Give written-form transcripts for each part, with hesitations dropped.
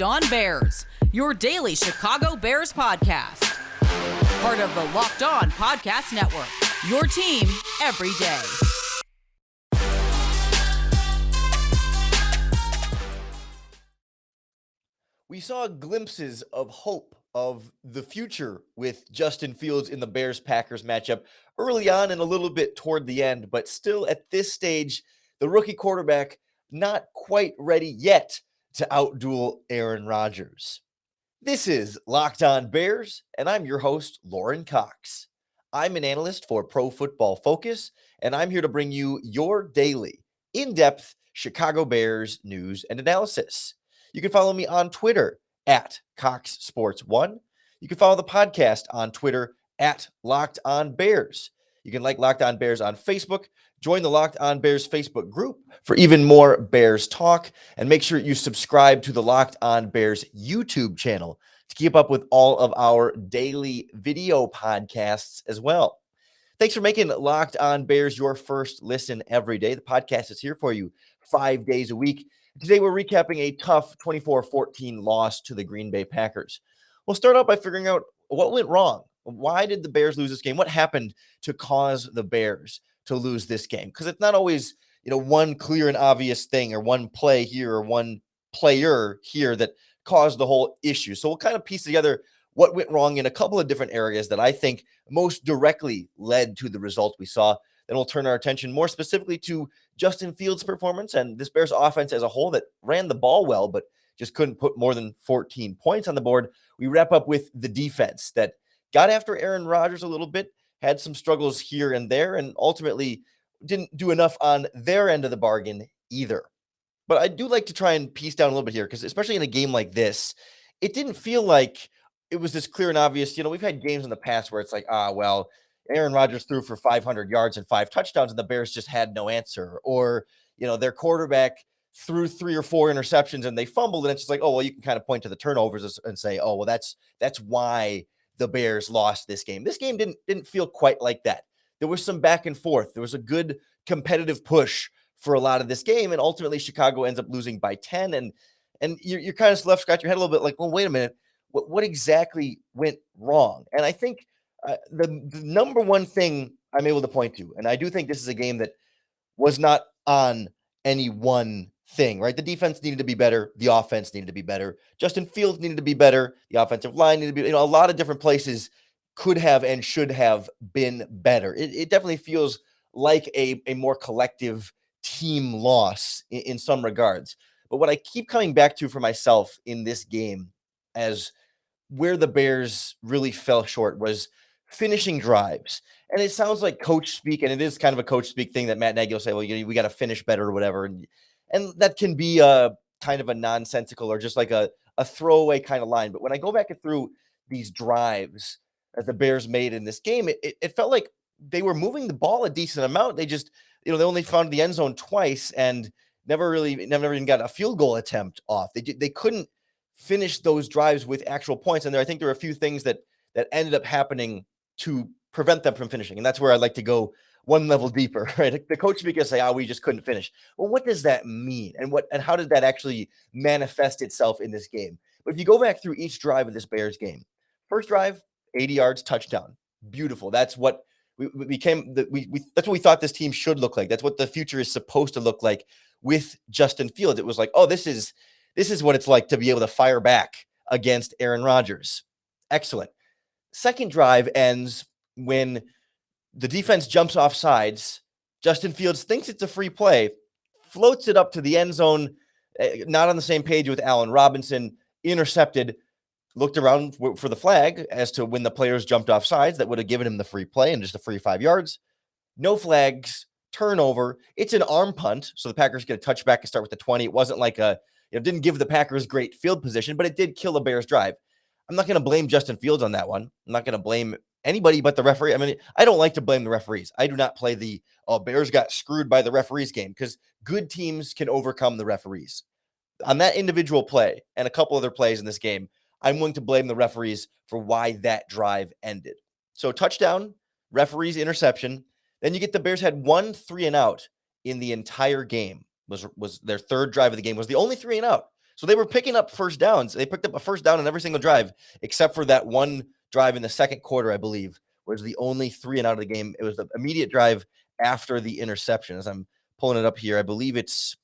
Locked On Bears, your daily Chicago Bears podcast. Part of the Locked On Podcast Network, your team every day. We saw glimpses of hope of the future with Justin Fields in the Bears-Packers matchup early on and a little bit toward the end, but still at this stage, the rookie quarterback not quite ready yet to outduel Aaron Rodgers. This is Locked On Bears, and I'm your host, Lorin Cox. I'm an analyst for Pro Football Focus, and I'm here to bring you your daily, in-depth Chicago Bears news and analysis. You can follow me on Twitter at CoxSports1. You can follow the podcast on Twitter at Locked On Bears. You can like Locked On Bears on Facebook. Join the Locked On Bears Facebook group for even more Bears talk. And make sure you subscribe to the Locked On Bears YouTube channel to keep up with all of our daily video podcasts as well. Thanks for making Locked On Bears your first listen every day. The podcast is here for you 5 days a week. Today, we're recapping a tough 24-14 loss to the Green Bay Packers. We'll start out by figuring out what went wrong. Why did the Bears lose this game? What happened to cause the Bears to lose this game? Because it's not always, one clear and obvious thing or one play here or one player here that caused the whole issue. So we'll kind of piece together what went wrong in a couple of different areas that I think most directly led to the result we saw. Then we'll turn our attention more specifically to Justin Fields' performance and this Bears offense as a whole that ran the ball well, but just couldn't put more than 14 points on the board. We wrap up with the defense that got after Aaron Rodgers a little bit, had some struggles here and there, and ultimately didn't do enough on their end of the bargain either. But I do like to try and piece down a little bit here because especially in a game like this, it didn't feel like it was this clear and obvious. We've had games in the past where it's like, Aaron Rodgers threw for 500 yards and 5 touchdowns, and the Bears just had no answer. Or, their quarterback threw 3 or 4 interceptions and they fumbled, and it's just like, oh, well, you can kind of point to the turnovers and say, oh, well, that's why the Bears lost this game. This game didn't feel quite like that. There was some back and forth. There was a good competitive push for a lot of this game, and ultimately Chicago ends up losing by 10. And you're kind of left scratching your head a little bit, like, well, wait a minute, what exactly went wrong? And I think the number one thing I'm able to point to, and I do think this is a game that was not on any one thing, right? The defense needed to be better. The offense needed to be better. Justin Fields needed to be better. The offensive line needed to be, a lot of different places could have and should have been better. It definitely feels like a more collective team loss in some regards. But what I keep coming back to for myself in this game as where the Bears really fell short was finishing drives. And it sounds like coach speak, and it is kind of a coach speak thing that Matt Nagy will say, well, we got to finish better or whatever. And that can be a kind of a nonsensical or just like a throwaway kind of line. But when I go back through these drives that the Bears made in this game, it felt like they were moving the ball a decent amount. They just, they only found the end zone twice and never even got a field goal attempt off. They couldn't finish those drives with actual points. And I think there are a few things that ended up happening to prevent them from finishing. And that's where I'd like to go one level deeper, right? The coach speak and say, we just couldn't finish. Well, what does that mean? And how did that actually manifest itself in this game? But if you go back through each drive of this Bears game, first drive, 80 yards, touchdown. Beautiful. That's what that's what we thought this team should look like. That's what the future is supposed to look like with Justin Fields. It was like, this is what it's like to be able to fire back against Aaron Rodgers. Excellent. Second drive ends when the defense jumps off sides. Justin Fields thinks it's a free play, floats it up to the end zone, not on the same page with Allen Robinson, intercepted, looked around for the flag as to when the players jumped off sides that would have given him the free play and just a free 5 yards. No flags, turnover. It's an arm punt, so the Packers get a touchback and start with the 20. It wasn't like didn't give the Packers great field position, but it did kill a Bears drive. I'm not going to blame Justin Fields on that one. I'm not going to blame anybody but the referee. I mean, I don't like to blame the referees. I do not play the Bears got screwed by the referees game because good teams can overcome the referees. On that individual play and a couple other plays in this game, I'm willing to blame the referees for why that drive ended. So touchdown, referees interception. Then you get the Bears had 1 3 and out in the entire game. Was their third drive of the game, was the only 3 and out. So they were picking up first downs. They picked up a first down on every single drive, except for that one drive in the second quarter, I believe, was the only 3 and out of the game. It was the immediate drive after the interception. As I'm pulling it up here, I believe it's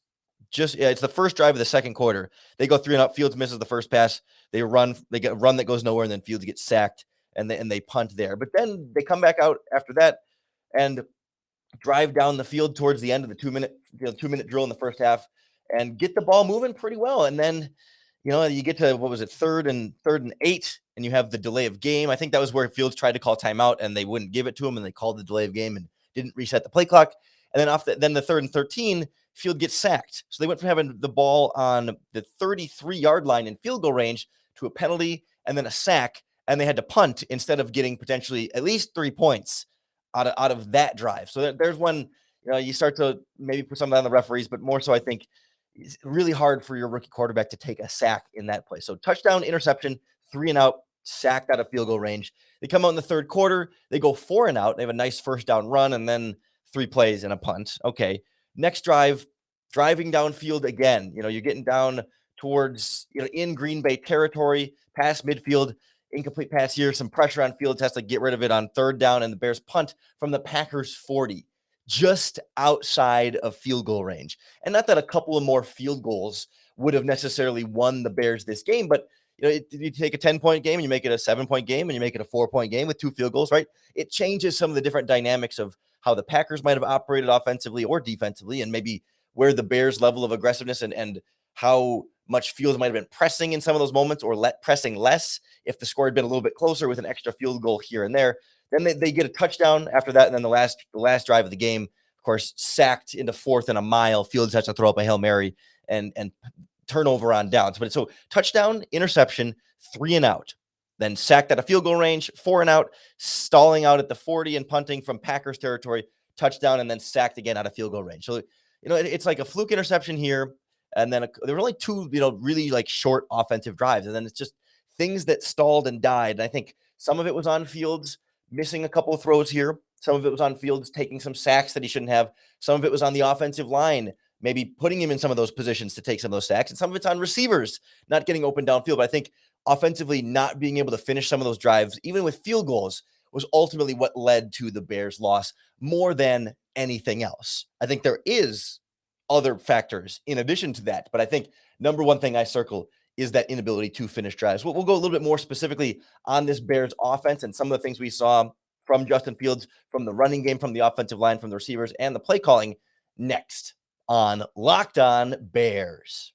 it's the first drive of the second quarter. They go 3 and out. Fields misses the first pass. They get a run that goes nowhere, and then Fields gets sacked, and they punt there. But then they come back out after that and drive down the field towards the end of the 2-minute drill in the first half and get the ball moving pretty well. And then, you get to, what was it, third and 8, and you have the delay of game. I think that was where Fields tried to call timeout and they wouldn't give it to him, and they called the delay of game and didn't reset the play clock. And then then the 3rd and 13, Field gets sacked. So they went from having the ball on the 33-yard line in field goal range to a penalty and then a sack, and they had to punt instead of getting potentially at least 3 points out of that drive. So there's one, you start to maybe put some of that on the referees, but more so I think it's really hard for your rookie quarterback to take a sack in that play. So touchdown, interception, 3 and out, sacked out of field goal range. They come out in the third quarter, they go 4 and out. They have a nice first down run and then 3 plays and a punt. Okay. Next drive, driving downfield again. You're getting down towards, in Green Bay territory, past midfield, incomplete pass here, some pressure on Fields, has to get rid of it on third down, and the Bears punt from the Packers 40, just outside of field goal range. And not that a couple of more field goals would have necessarily won the Bears this game, but you take a 10-point game and you make it a 7-point game and you make it a 4-point game with 2 field goals, right? It changes some of the different dynamics of how the Packers might have operated offensively or defensively, and maybe where the Bears' level of aggressiveness and how much Fields might have been pressing in some of those moments, or pressing less if the score had been a little bit closer with an extra field goal here and there. Then they get a touchdown after that, and then the last drive of the game, of course, sacked into 4th and a mile. Fields has to throw up a Hail Mary and turnover on downs. But so touchdown, interception, 3 and out. Then sacked at a field goal range, 4 and out, stalling out at the 40 and punting from Packers territory, touchdown, and then sacked again out of field goal range. So, it's like a fluke interception here. And then there were only 2, really like short offensive drives. And then it's just things that stalled and died. And I think some of it was on Fields missing a couple of throws here. Some of it was on Fields taking some sacks that he shouldn't have. Some of it was on the offensive line, maybe putting him in some of those positions to take some of those sacks. And some of it's on receivers not getting open downfield. But I think offensively not being able to finish some of those drives, even with field goals, was ultimately what led to the Bears' loss more than anything else. I think there is other factors in addition to that, but I think number one thing I circle is that inability to finish drives. We'll go a little bit more specifically on this Bears offense and some of the things we saw from Justin Fields, from the running game, from the offensive line, from the receivers, and the play calling next on Locked On Bears.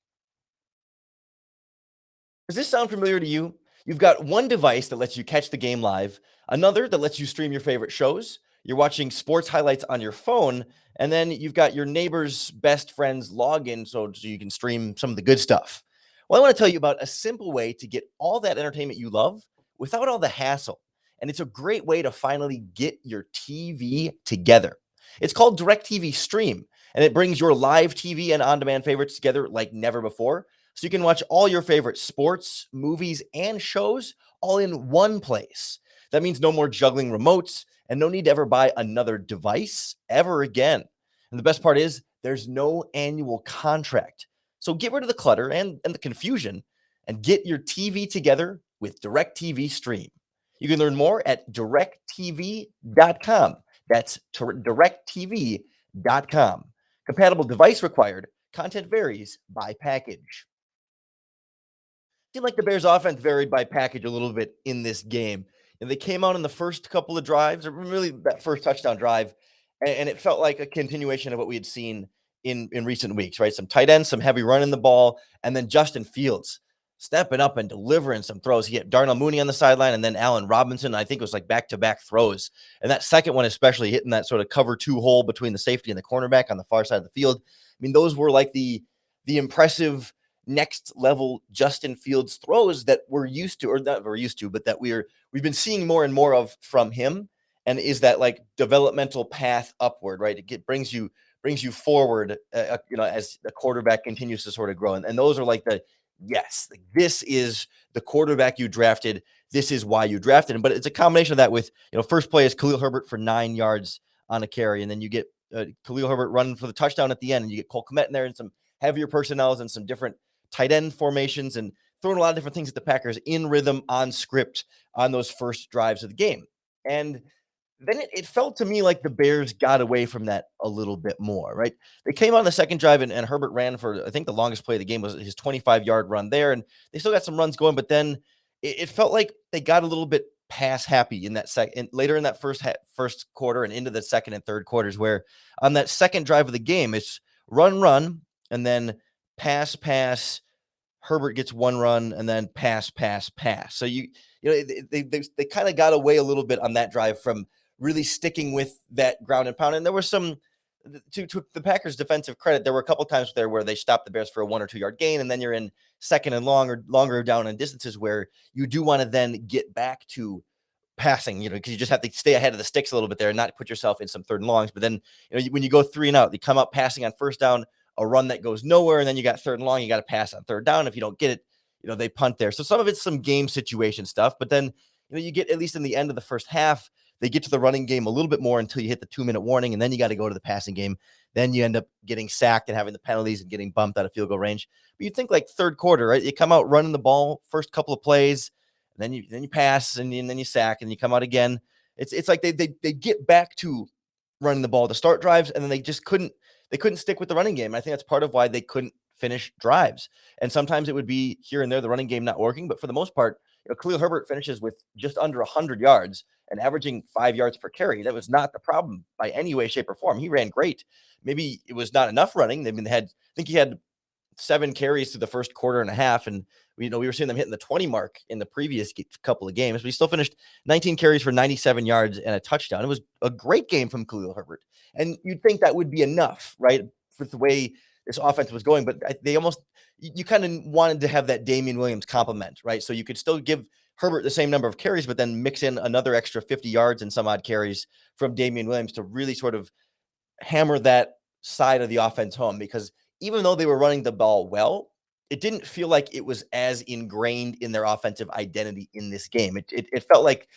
Does this sound familiar to you? You've got one device that lets you catch the game live, another that lets you stream your favorite shows. You're watching sports highlights on your phone, and then you've got your neighbor's best friend's login so you can stream some of the good stuff. Well, I want to tell you about a simple way to get all that entertainment you love without all the hassle. And it's a great way to finally get your TV together. It's called DirecTV Stream, and it brings your live TV and on-demand favorites together like never before. So you can watch all your favorite sports, movies, and shows all in one place. That means no more juggling remotes and no need to ever buy another device ever again. And the best part is there's no annual contract. So get rid of the clutter and the confusion and get your TV together with DirecTV Stream. You can learn more at directv.com. That's directv.com. Compatible device required. Content varies by package. Seemed like the Bears' offense varied by package a little bit in this game. And they came out in the first couple of drives, or really that first touchdown drive, and it felt like a continuation of what we had seen in recent weeks, right? Some tight ends, some heavy running the ball, and then Justin Fields stepping up and delivering some throws. He had Darnell Mooney on the sideline, and then Allen Robinson. I think it was like back-to-back throws. And that second one, especially hitting that sort of cover 2 hole between the safety and the cornerback on the far side of the field. I mean, those were like the impressive next level Justin Fields throws that we're used to, or not we're used to, but that we've been seeing more and more of from him. And is that like developmental path upward, right? It brings you forward, as the quarterback continues to sort of grow. And those are like this is the quarterback you drafted. This is why you drafted him. But it's a combination of that with, first play is Khalil Herbert for 9 yards on a carry. And then you get Khalil Herbert running for the touchdown at the end, and you get Cole Kmet in there and some heavier personnels and some different tight end formations and throwing a lot of different things at the Packers in rhythm, on script, on those first drives of the game. And then it felt to me like the Bears got away from that a little bit more, right? They came on the second drive and Herbert ran for, I think the longest play of the game was his 25-yard run there. And they still got some runs going, but then it felt like they got a little bit pass happy in that second, later in that first quarter and into the second and third quarters, where on that second drive of the game, it's run, and then pass, Herbert gets one run, and then pass. So they kind of got away a little bit on that drive from really sticking with that ground and pound. And there were some, to the Packers' defensive credit, there were a couple times there where they stopped the Bears for a 1 or 2 yard gain, and then you're in second and longer down in distances where you do want to then get back to passing, because you just have to stay ahead of the sticks a little bit there and not put yourself in some third and longs. But then, when you go 3 and out, you come up passing on first down, a run that goes nowhere, and then you got third and long, you got to pass on third down. If you don't get it, they punt there. So some of it's some game situation stuff, but then, you get, at least in the end of the first half, they get to the running game a little bit more until you hit the 2-minute warning, and then you got to go to the passing game. Then you end up getting sacked and having the penalties and getting bumped out of field goal range. But you'd think like third quarter, right? You come out running the ball first couple of plays, and then you pass, and then you sack, and you come out again. It's like they get back to running the ball to start drives, and then they just couldn't stick with the running game. I think that's part of why they couldn't finish drives. And sometimes it would be here and there the running game not working, but for the most part, Khalil Herbert finishes with just under 100 yards and averaging 5 yards per carry. That was not the problem by any way, shape, or form. He ran great. Maybe it was not enough running. I think he had 7 carries through the first quarter and a half, and we were seeing them hitting the 20 mark in the previous couple of games. But he still finished 19 carries for 97 yards and a touchdown. It was a great game from Khalil Herbert, and you'd think that would be enough, right, for the way this offense was going. But they almost, you kind of wanted to have that Damian Williams compliment, right? So you could still give Herbert the same number of carries, but then mix in another extra 50 yards and some odd carries from Damian Williams to really sort of hammer that side of the offense home. Because even though they were running the ball well, it didn't feel like it was as ingrained in their offensive identity in this game. It felt like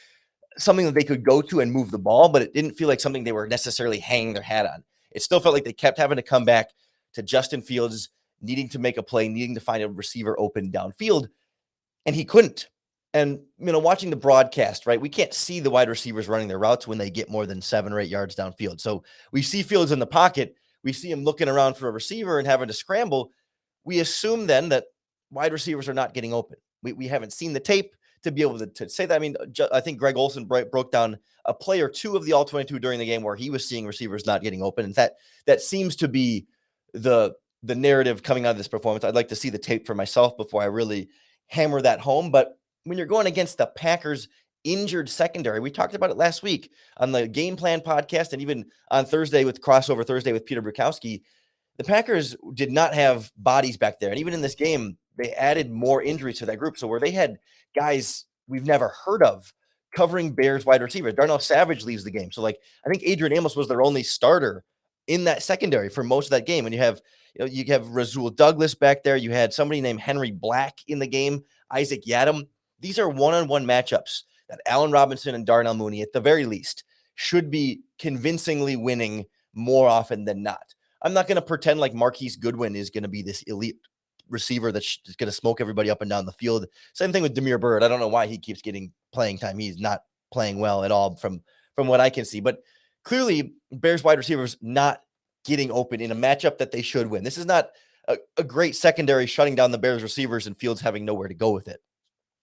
something that they could go to and move the ball, but it didn't feel like something they were necessarily hanging their hat on. It still felt like they kept having to come back to Justin Fields needing to make a play, needing to find a receiver open downfield, and he couldn't. And, watching the broadcast, right, we can't see the wide receivers running their routes when they get more than 7 or 8 yards downfield. So we see Fields in the pocket. We see him looking around for a receiver and having to scramble. We assume then that wide receivers are not getting open. We haven't seen the tape to be able to say that. I mean, I think Greg Olsen broke down a play or two of the All-22 during the game where he was seeing receivers not getting open. And that seems to be the narrative coming out of this performance. I'd like to see the tape for myself before I really hammer that home. But when you're going against the Packers' injured secondary, we talked about it last week on the Game Plan podcast and even on Thursday with Crossover Thursday with Peter Bukowski. The Packers did not have bodies back there. And even in this game, they added more injuries to that group. So where they had guys we've never heard of covering Bears wide receivers, Darnell Savage leaves the game. So I think Adrian Amos was their only starter in that secondary for most of that game. And you have Rasul Douglas back there. You had somebody named Henry Black in the game, Isaac Yadam. These are one-on-one matchups that Allen Robinson and Darnell Mooney, at the very least, should be convincingly winning more often than not. I'm not going to pretend like Marquise Goodwin is going to be this elite receiver that's going to smoke everybody up and down the field. Same thing with Damiere Byrd. I don't know why he keeps getting playing time. He's not playing well at all from what I can see. But clearly, Bears wide receivers not getting open in a matchup that they should win. This is not a great secondary shutting down the Bears receivers and Fields having nowhere to go with it.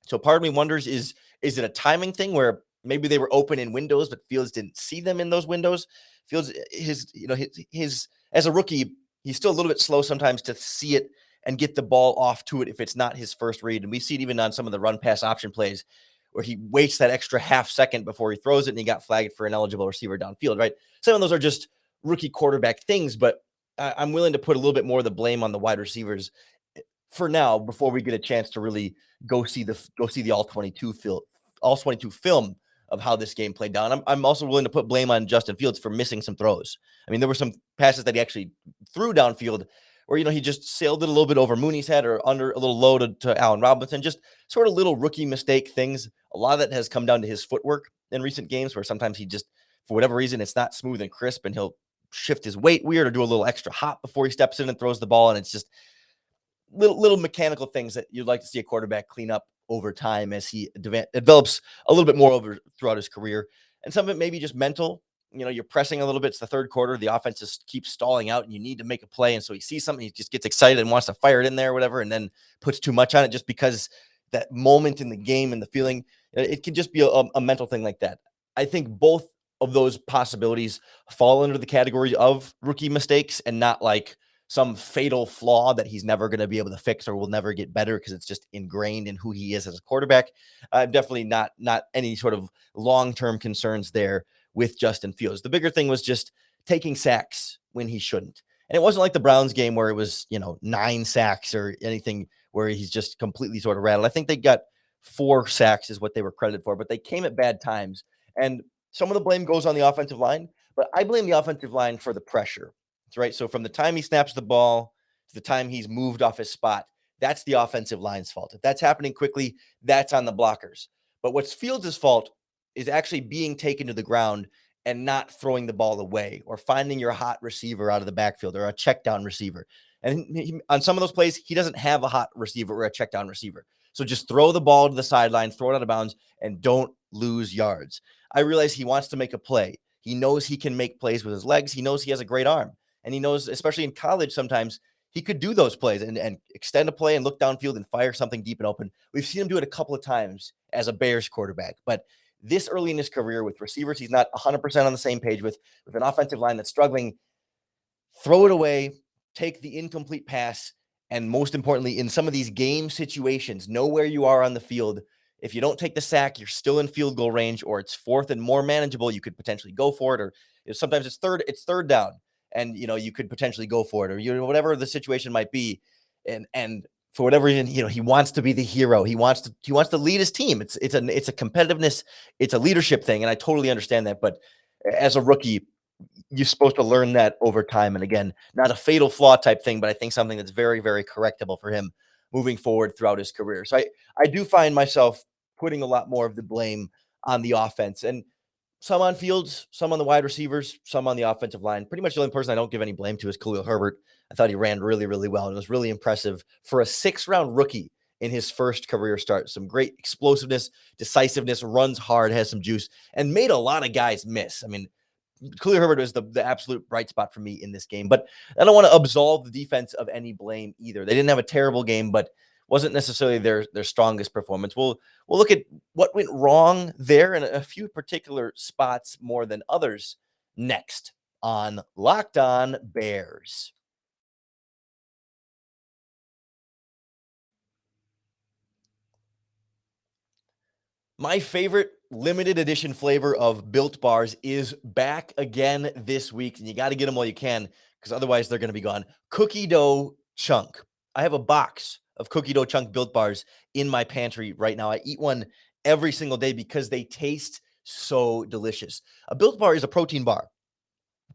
So part of me wonders, is it a timing thing where maybe they were open in windows, but Fields didn't see them in those windows? Fields, his as a rookie, he's still a little bit slow sometimes to see it and get the ball off to it if it's not his first read. And we see it even on some of the run pass option plays where he waits that extra half second before he throws it and he got flagged for an eligible receiver downfield, right? Some of those are just rookie quarterback things, but I'm willing to put a little bit more of the blame on the wide receivers for now before we get a chance to really go see the all-22 film of how this game played down. I'm also willing to put blame on Justin Fields for missing some throws. I mean, there were some passes that he actually threw downfield where, he just sailed it a little bit over Mooney's head or under a little low to Allen Robinson, just sort of little rookie mistake things. A lot of that has come down to his footwork in recent games where sometimes he just, for whatever reason, it's not smooth and crisp and he'll shift his weight weird or do a little extra hop before he steps in and throws the ball. And it's just, little mechanical things that you'd like to see a quarterback clean up over time as he develops a little bit more over throughout his career. And some of it may be just mental. You're pressing a little bit. It's the third quarter. The offense just keeps stalling out and you need to make a play. And so he sees something, he just gets excited and wants to fire it in there or whatever, and then puts too much on it just because that moment in the game and the feeling, it can just be a mental thing like that. I think both of those possibilities fall under the category of rookie mistakes and not like some fatal flaw that he's never going to be able to fix or will never get better because it's just ingrained in who he is as a quarterback. Definitely not any sort of long-term concerns there with Justin Fields. The bigger thing was just taking sacks when he shouldn't. And it wasn't like the Browns game where it was, 9 sacks or anything where he's just completely sort of rattled. I think they got 4 sacks is what they were credited for, but they came at bad times. And some of the blame goes on the offensive line, but I blame the offensive line for the pressure. That's right. So from the time he snaps the ball to the time he's moved off his spot, that's the offensive line's fault. If that's happening quickly, that's on the blockers. But what's Fields' fault is actually being taken to the ground and not throwing the ball away or finding your hot receiver out of the backfield or a check down receiver. And on some of those plays, he doesn't have a hot receiver or a check down receiver. So just throw the ball to the sideline, throw it out of bounds, and don't lose yards. I realize he wants to make a play. He knows he can make plays with his legs. He knows he has a great arm. And he knows, especially in college, sometimes he could do those plays and extend a play and look downfield and fire something deep and open. We've seen him do it a couple of times as a Bears quarterback. But this early in his career with receivers he's not 100% on the same page with an offensive line that's struggling, throw it away, take the incomplete pass, and most importantly, in some of these game situations, know where you are on the field. If you don't take the sack, you're still in field goal range, or it's fourth and more manageable, you could potentially go for it. Or sometimes it's third down, and you could potentially go for it, or whatever the situation might be. And for whatever reason, he wants to be the hero. He wants to lead his team. It's a competitiveness, it's a leadership thing, and I totally understand that. But as a rookie, you're supposed to learn that over time. And again, not a fatal flaw type thing, but I think something that's very, very correctable for him moving forward throughout his career. So I do find myself putting a lot more of the blame on the offense, and some on Fields, some on the wide receivers, some on the offensive line. Pretty much the only person I don't give any blame to is Khalil Herbert. I thought he ran really, really well, and it was really impressive for a 6th-round rookie in his first career start. Some great explosiveness, decisiveness, runs hard, has some juice, and made a lot of guys miss. I mean, Khalil Herbert was the absolute bright spot for me in this game. But I don't want to absolve the defense of any blame either. They didn't have a terrible game, but wasn't necessarily their strongest performance. We'll look at what went wrong there in a few particular spots more than others next on Locked On Bears. My favorite limited edition flavor of Built Bars is back again this week, and you got to get them while you can because otherwise they're going to be gone. Cookie dough chunk. I have a box of cookie dough chunk Built Bars in my pantry right now. I eat one every single day because they taste so delicious. A Built Bar is a protein bar,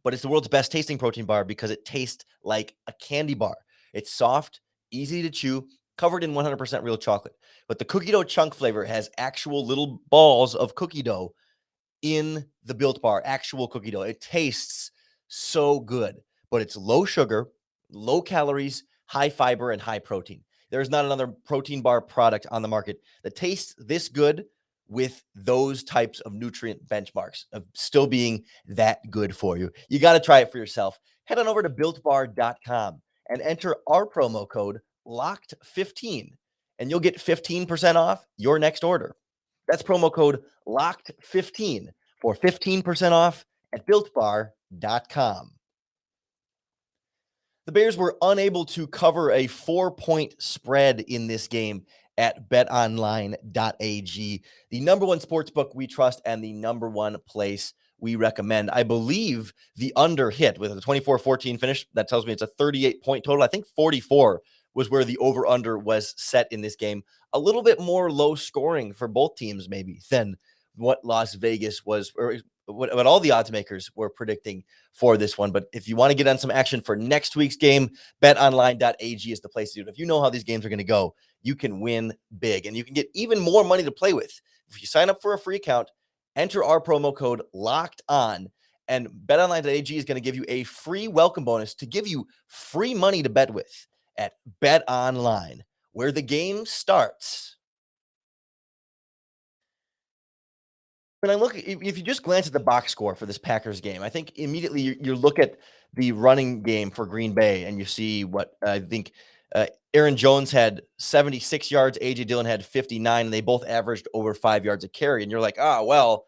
but it's the world's best tasting protein bar because it tastes like a candy bar. It's soft, easy to chew, covered in 100% real chocolate. But the cookie dough chunk flavor has actual little balls of cookie dough in the Built Bar, actual cookie dough. It tastes so good, but it's low sugar, low calories, high fiber, and high protein. There's not another protein bar product on the market that tastes this good with those types of nutrient benchmarks of still being that good for you. You got to try it for yourself. Head on over to builtbar.com and enter our promo code LOCKED15 and you'll get 15% off your next order. That's promo code LOCKED15 for 15% off at builtbar.com. The Bears were unable to cover a 4-point spread in this game at BetOnline AG, the number one sports book we trust and the number one place we recommend. I believe the under hit with a 24-14 finish. That tells me it's a 38-point total. I think 44 was where the over-under was set in this game. A little bit more low scoring for both teams maybe than what Las Vegas was, or what all the odds makers were predicting for this one. But if you want to get on some action for next week's game, betonline.ag is the place to do it. If you know how these games are going to go, you can win big and you can get even more money to play with. If you sign up for a free account, enter our promo code locked on, and betonline.ag is going to give you a free welcome bonus to give you free money to bet with. at BetOnline, where the game starts. When I look, if you just glance at the box score for this Packers game, I think immediately you look at the running game for Green Bay and you see what I think Aaron Jones had 76 yards, AJ Dillon had 59, and they both averaged over 5 yards a carry. And you're like, well,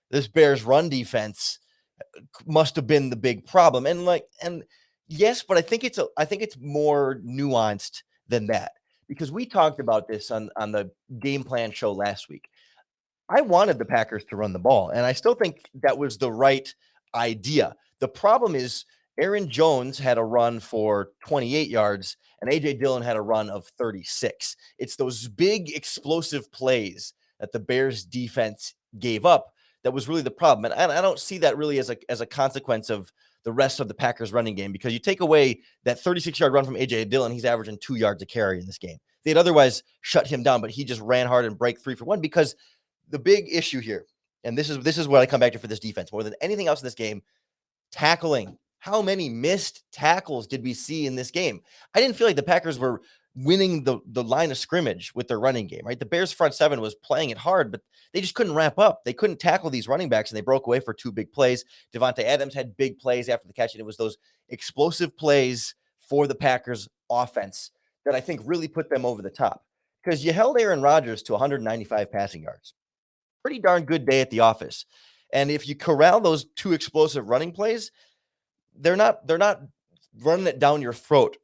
this Bears run defense must have been the big problem. And yes, but I think it's more nuanced than that, because we talked about this on the game plan show last week. I wanted the Packers to run the ball, and I still think that was the right idea. The problem is Aaron Jones had a run for 28 yards, and AJ Dillon had a run of 36. It's those big explosive plays that the Bears defense gave up that was really the problem. And I don't see that really as a consequence of the rest of the Packers running game, because you take away that 36-yard run from AJ Dillon, he's averaging 2 yards a carry in this game. They'd otherwise shut him down, but he just ran hard and break 3 for 1, because the big issue here, and this is what I come back to for this defense more than anything else in this game, tackling. How many missed tackles did we see in this game? I didn't feel like the Packers were winning the line of scrimmage with their running game, right? The Bears front seven was playing it hard, but they just couldn't wrap up. They couldn't tackle these running backs, and they broke away for 2 big plays. Devontae Adams had big plays after the catch, and it was those explosive plays for the Packers offense that I think really put them over the top, because you held Aaron Rodgers to 195 passing yards. Pretty darn good day at the office. And if you corral those 2 explosive running plays, they're not running it down your throat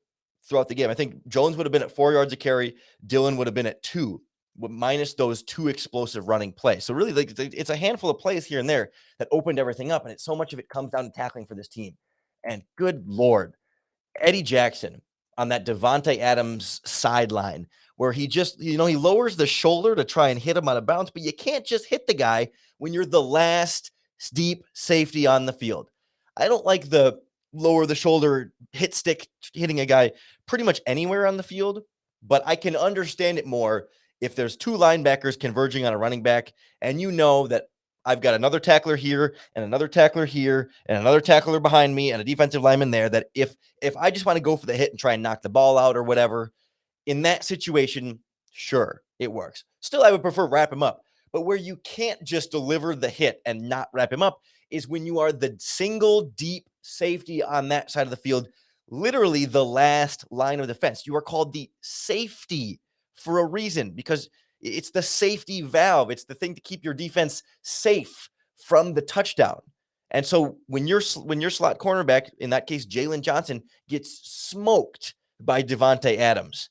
throughout the game. I think Jones would have been at 4 yards a carry, Dillon would have been at 2, minus those 2 explosive running plays. So really, like, it's a handful of plays here and there that opened everything up, and it's so much of it comes down to tackling for this team. And good Lord, Eddie Jackson on that Devontae Adams sideline, where he just, he lowers the shoulder to try and hit him out of bounds, but you can't just hit the guy when you're the last deep safety on the field. I don't like the lower the shoulder hit stick hitting a guy pretty much anywhere on the field, but I can understand it more if there's 2 linebackers converging on a running back, and that I've got another tackler here and another tackler here and another tackler behind me and a defensive lineman there, that if I just want to go for the hit and try and knock the ball out or whatever, in that situation, sure, it works. Still, I would prefer wrap him up. But where you can't just deliver the hit and not wrap him up is when you are the single deep safety on that side of the field, literally the last line of defense. You are called the safety for a reason, because it's the safety valve. It's the thing to keep your defense safe from the touchdown. And so when your slot cornerback, in that case Jalen Johnson, gets smoked by Devontae Adams,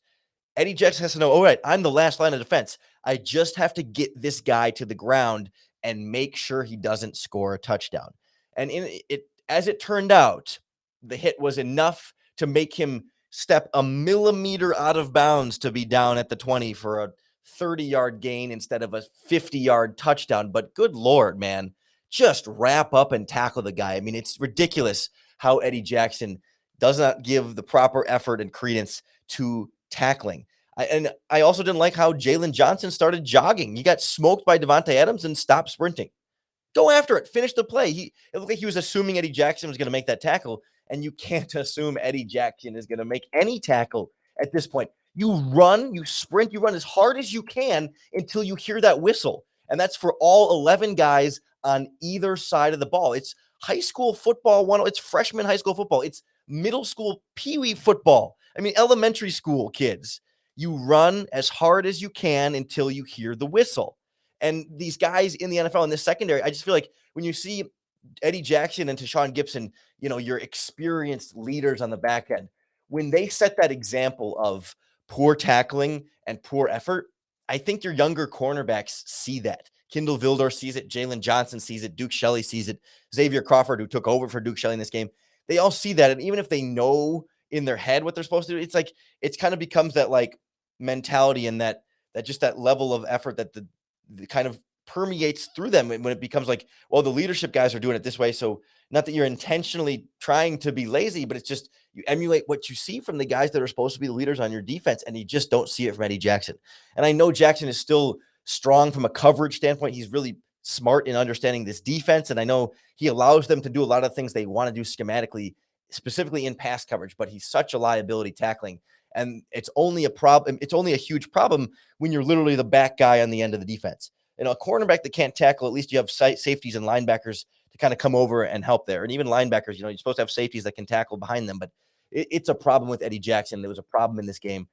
Eddie Jackson has to know, all right, I'm the last line of defense. I just have to get this guy to the ground and make sure he doesn't score a touchdown. And as it turned out, the hit was enough to make him step a millimeter out of bounds to be down at the 20 for a 30-yard gain instead of a 50-yard touchdown. But good Lord, man, just wrap up and tackle the guy. I mean, it's ridiculous how Eddie Jackson does not give the proper effort and credence to tackling. I also didn't like how Jalen Johnson started jogging. He got smoked by Devontae Adams and stopped sprinting. Go after it. Finish the play. It looked like he was assuming Eddie Jackson was going to make that tackle, and you can't assume Eddie Jackson is going to make any tackle at this point. You run, you sprint, you run as hard as you can until you hear that whistle, and that's for all 11 guys on either side of the ball. It's high school football. It's freshman high school football. It's middle school peewee football. I mean, elementary school kids. You run as hard as you can until you hear the whistle. And these guys in the NFL in this secondary, I just feel like when you see Eddie Jackson and Tashawn Gibson, your experienced leaders on the back end, when they set that example of poor tackling and poor effort, I think your younger cornerbacks see that. Kindle Vildor sees it. Jalen Johnson sees it. Duke Shelley sees it. Xavier Crawford, who took over for Duke Shelley in this game, they all see that. And even if they know in their head what they're supposed to do, it's like, it's kind of becomes that like mentality and that just that level of effort that the kind of permeates through them when it becomes like, well, the leadership guys are doing it this way. So not that you're intentionally trying to be lazy, but it's just you emulate what you see from the guys that are supposed to be the leaders on your defense, and you just don't see it from Eddie Jackson. And I know Jackson is still strong from a coverage standpoint. He's really smart in understanding this defense, and I know he allows them to do a lot of things they want to do schematically, specifically in pass coverage, but he's such a liability tackling. And it's only a problem. It's only a huge problem when you're literally the back guy on the end of the defense. A cornerback that can't tackle, at least you have safeties and linebackers to kind of come over and help there. And even linebackers, you're supposed to have safeties that can tackle behind them. But it's a problem with Eddie Jackson. There was a problem in this game.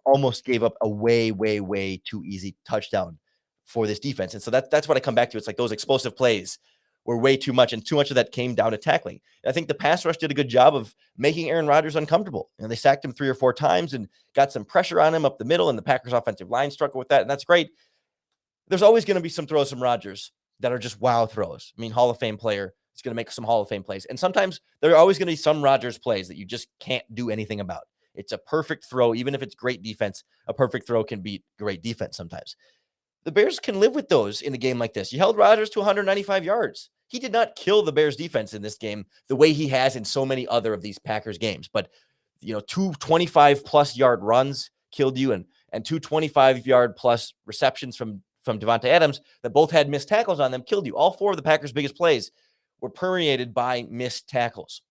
Almost gave up a way, way, way too easy touchdown for this defense. And so that's what I come back to. It's like those explosive plays were way too much, and too much of that came down to tackling. And I think the pass rush did a good job of making Aaron Rodgers uncomfortable. They sacked him 3 or 4 times and got some pressure on him up the middle, and the Packers offensive line struggled with that, and that's great. There's always going to be some throws from Rodgers that are just wow throws. I mean, Hall of Fame player is going to make some Hall of Fame plays. And sometimes there are always going to be some Rodgers plays that you just can't do anything about. It's a perfect throw. Even if it's great defense, a perfect throw can beat great defense sometimes. The Bears can live with those in a game like this. You held Rodgers to 195 yards. He did not kill the Bears defense in this game the way he has in so many other of these Packers games. But, 2 25-plus yard runs killed you, and 2 25-yard-plus receptions from Devontae Adams that both had missed tackles on them killed you. All 4 of the Packers' biggest plays were permeated by missed tackles.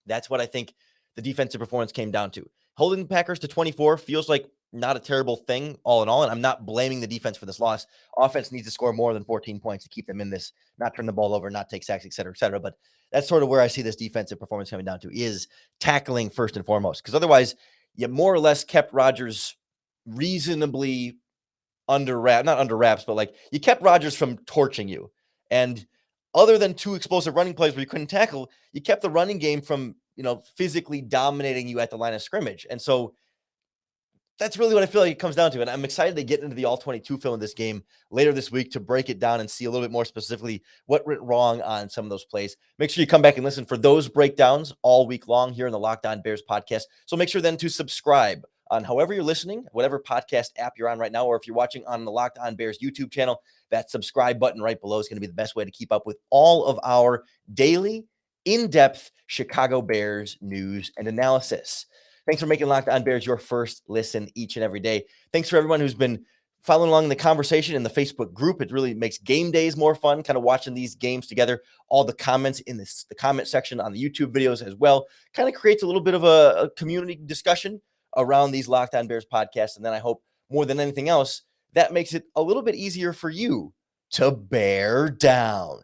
That's what I think the defensive performance came down to. Holding the Packers to 24 feels like not a terrible thing all in all, and I'm not blaming the defense for this loss. Offense needs to score more than 14 points to keep them in this, not turn the ball over, not take sacks, et cetera, et cetera. But that's sort of where I see this defensive performance coming down to, is tackling first and foremost, because otherwise you more or less kept Rodgers reasonably not under wraps, but like you kept Rodgers from torching you. And other than 2 explosive running plays where you couldn't tackle, you kept the running game from, physically dominating you at the line of scrimmage. And so that's really what I feel like it comes down to. And I'm excited to get into the all-22 film in this game later this week to break it down and see a little bit more specifically what went wrong on some of those plays. Make sure you come back and listen for those breakdowns all week long here in the Locked On Bears podcast. So make sure then to subscribe on however you're listening, whatever podcast app you're on right now, or if you're watching on the Locked On Bears YouTube channel, that subscribe button right below is going to be the best way to keep up with all of our daily, in-depth Chicago Bears news and analysis. Thanks for making Locked On Bears your first listen each and every day. Thanks for everyone who's been following along the conversation in the Facebook group. It really makes game days more fun, kind of watching these games together. All the comments in the comment section on the YouTube videos as well kind of creates a little bit of a community discussion around these Locked On Bears podcasts. And then I hope more than anything else, that makes it a little bit easier for you to bear down.